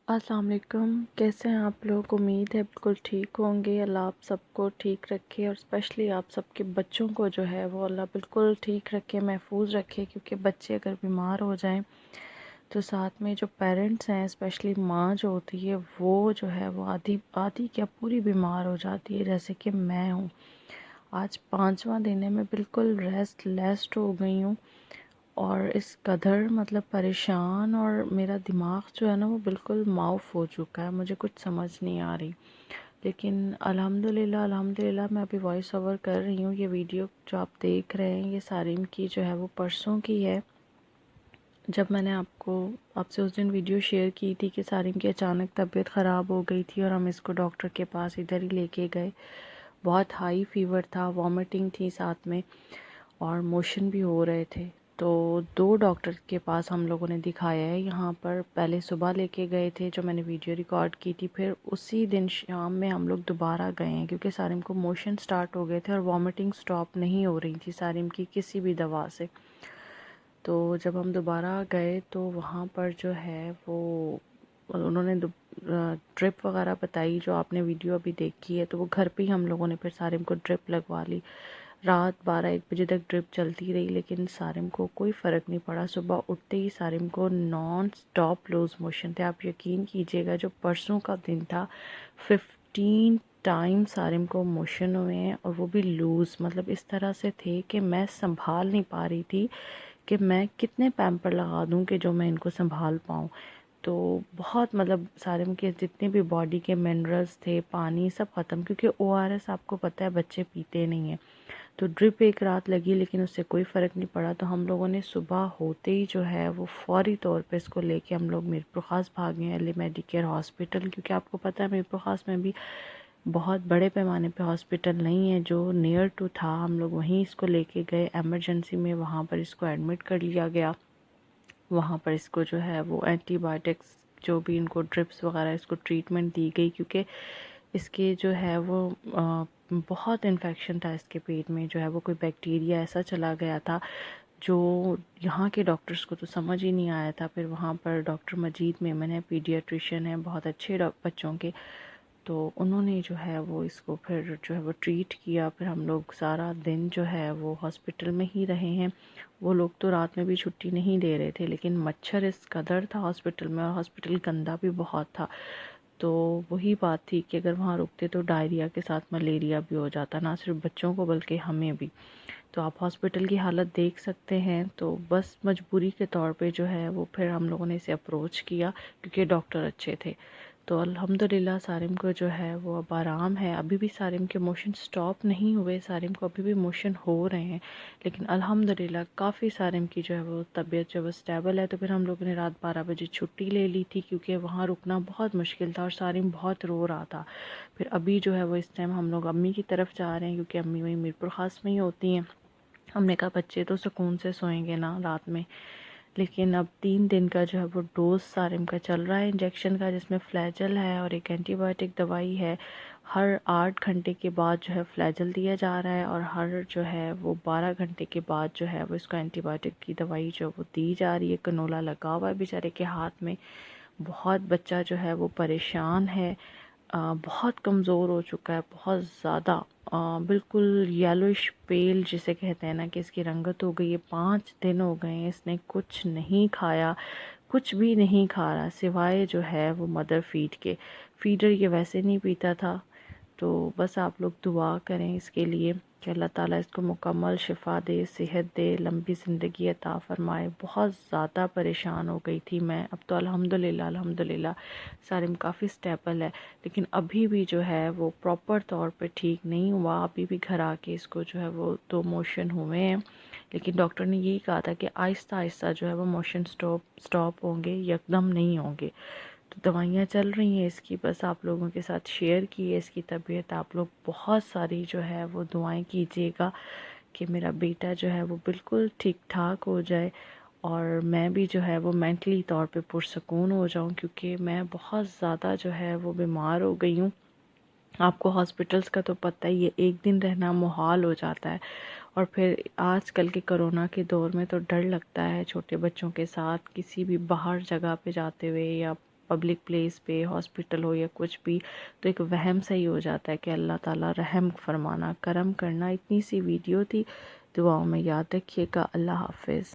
अस्सलाम वालेकुम। कैसे हैं आप लोग? उम्मीद है बिल्कुल ठीक होंगे। अल्लाह आप सबको ठीक रखे और स्पेशली आप सबके बच्चों को जो है वो अल्लाह बिल्कुल ठीक रखे, महफूज रखे, क्योंकि बच्चे अगर बीमार हो जाएं तो साथ में जो पेरेंट्स हैं, स्पेशली माँ जो होती है, वो जो है वो आधी आधी क्या पूरी बीमार हो जाती है। जैसे कि मैं हूँ, आज 5वां दिन है, मैं बिल्कुल रेस्टलेस हो गई हूँ और इस कदर मतलब परेशान, और मेरा दिमाग जो है ना वो बिल्कुल माउफ हो चुका है, मुझे कुछ समझ नहीं आ रही। लेकिन अल्हम्दुलिल्लाह अल्हम्दुलिल्लाह मैं अभी वॉइस ओवर कर रही हूँ। ये वीडियो जो आप देख रहे हैं ये सारिम की जो है वो परसों की है, जब मैंने आपसे उस दिन वीडियो शेयर की थी कि सारिम की अचानक तबीयत ख़राब हो गई थी और हम इसको डॉक्टर के पास इधर ही लेके गए। बहुत हाई फीवर था, वॉमिटिंग थी साथ में, और मोशन भी हो रहे थे। तो 2 डॉक्टर के पास हम लोगों ने दिखाया है यहाँ पर। पहले सुबह लेके गए थे, जो मैंने वीडियो रिकॉर्ड की थी, फिर उसी दिन शाम में हम लोग दोबारा गए हैं, क्योंकि सारिम को मोशन स्टार्ट हो गए थे और वॉमिटिंग स्टॉप नहीं हो रही थी सारिम की किसी भी दवा से। तो जब हम दोबारा गए तो वहाँ पर जो है वो उन्होंने ड्रिप वगैरह बताई, जो आपने वीडियो अभी देखी है। तो वो घर पे ही हम लोगों ने फिर सारिम को ड्रिप लगवा ली। रात 12-1 बजे तक ड्रिप चलती रही, लेकिन सारिम को कोई फ़र्क नहीं पड़ा। सुबह उठते ही सारिम को नॉन स्टॉप लूज़ मोशन थे। आप यकीन कीजिएगा, जो परसों का दिन था, 15 टाइम सारिम को मोशन हुए हैं, और वो भी लूज़, मतलब इस तरह से थे कि मैं संभाल नहीं पा रही थी कि मैं कितने पैम्पर लगा दूं कि जो मैं इनको संभाल पाऊँ। तो बहुत मतलब सारिम के जितने भी बॉडी के मिनरल्स थे, पानी सब ख़त्म, क्योंकि ओआरएस आपको पता है बच्चे पीते नहीं हैं। तो ड्रिप एक रात लगी, लेकिन उससे कोई फ़र्क नहीं पड़ा। तो हम लोगों ने सुबह होते ही जो है वो फौरी तौर पे इसको लेके हम लोग मीरपुर ख़ास भागे हैं, एली मेडिकेयर हॉस्पिटल, क्योंकि आपको पता है मीरपुर ख़ास में भी बहुत बड़े पैमाने पे हॉस्पिटल नहीं है। जो नियर टू था हम लोग वहीं इसको लेके गए एमरजेंसी में, वहाँ पर इसको एडमिट कर लिया गया। वहाँ पर इसको जो है वो एंटीबायोटिक्स, जो भी इनको ड्रिप्स वगैरह, इसको ट्रीटमेंट दी गई, क्योंकि इसके जो है वो बहुत इन्फेक्शन था इसके पेट में, जो है वो कोई बैक्टीरिया ऐसा चला गया था जो यहाँ के डॉक्टर्स को तो समझ ही नहीं आया था। फिर वहाँ पर डॉक्टर मजीद मेमन है, पीडियाट्रिशियन है, बहुत अच्छे बच्चों के, तो उन्होंने जो है वो इसको फिर जो है वो ट्रीट किया। फिर हम लोग सारा दिन जो है वो हॉस्पिटल में ही रहे हैं। वो लोग तो रात में भी छुट्टी नहीं दे रहे थे, लेकिन मच्छर इस कदर था हॉस्पिटल में, और हॉस्पिटल गंदा भी बहुत था। तो वही बात थी कि अगर वहाँ रुकते तो डायरिया के साथ मलेरिया भी हो जाता, ना सिर्फ बच्चों को बल्कि हमें भी। तो आप हॉस्पिटल की हालत देख सकते हैं। तो बस मजबूरी के तौर पे जो है वो फिर हम लोगों ने इसे अप्रोच किया, क्योंकि डॉक्टर अच्छे थे। तो अल्हम्दुलिल्लाह सारिम को जो है वो अब आराम है। अभी भी सारिम के मोशन स्टॉप नहीं हुए, सारिम को अभी भी मोशन हो रहे हैं, लेकिन अल्हम्दुलिल्लाह काफ़ी सारिम की जो है वो तबीयत जो है वो स्टेबल है। तो फिर हम लोगों ने रात 12 बजे छुट्टी ले ली थी, क्योंकि वहाँ रुकना बहुत मुश्किल था और सारिम बहुत रो रहा था। फिर अभी जो है वो इस टाइम हम लोग अम्मी की तरफ जा रहे हैं, क्योंकि अम्मी वहीं मीरपुर ख़ास में ही होती हैं। हमने कहा बच्चे तो सुकून से सोएंगे ना रात में। लेकिन अब 3 दिन का जो है वो डोज सारिम का चल रहा है इंजेक्शन का, जिसमें फ्लैजल है और एक एंटीबायोटिक दवाई है। हर 8 घंटे के बाद जो है फ्लैजल दिया जा रहा है, और हर जो है वो 12 घंटे के बाद जो है वो इसको एंटीबायोटिक की दवाई जो वो दी जा रही है। कनोला लगा हुआ है बेचारे के हाथ में। बहुत बच्चा जो है वो परेशान है, बहुत कमज़ोर हो चुका है, बहुत ज़्यादा, बिल्कुल येलोइश पेल जिसे कहते हैं ना, कि इसकी रंगत हो गई है। 5 दिन हो गए हैं इसने कुछ नहीं खाया, कुछ भी नहीं खा रहा, सिवाय जो है वो मदर फीड के। फीडर ये वैसे नहीं पीता था। तो बस आप लोग दुआ करें इसके लिए कि अल्लाह ताला इसको मुकम्मल शिफ़ा दे, सेहत दे, लंबी ज़िंदगी अता फ़रमाए। बहुत ज़्यादा परेशान हो गई थी मैं। अब तो अल्हम्दुलिल्लाह अल्हम्दुलिल्लाह सारिम काफ़ी स्टेबल है, लेकिन अभी भी जो है वो प्रॉपर तौर पे ठीक नहीं हुआ। अभी भी घर आके इसको जो है वो 2 मोशन हुए हैं, लेकिन डॉक्टर ने यही कहा था कि आहिस्ता आहिस्ता जो है वो मोशन स्टॉप होंगे, यकदम नहीं होंगे। तो दवाइयाँ चल रही हैं इसकी, बस आप लोगों के साथ शेयर की है इसकी तबीयत। आप लोग बहुत सारी जो है वो दुआएं कीजिएगा कि मेरा बेटा जो है वो बिल्कुल ठीक ठाक हो जाए, और मैं भी जो है वो मेंटली तौर पे पुरसकून हो जाऊं, क्योंकि मैं बहुत ज़्यादा जो है वो बीमार हो गई हूँ। आपको हॉस्पिटल्स का तो पता ही है, एक दिन रहना मुहाल हो जाता है। और फिर आजकल के कोरोना के दौर में तो डर लगता है छोटे बच्चों के साथ किसी भी बाहर जगह पे जाते हुए, या پبلک پلیس پہ ہاسپٹل ہو یا کچھ بھی، تو ایک وہم سا ہی ہو جاتا ہے کہ اللہ تعالیٰ رحم فرمانا، کرم کرنا۔ اتنی سی ویڈیو تھی، دعاؤں میں یاد رکھیے گا۔ اللہ حافظ۔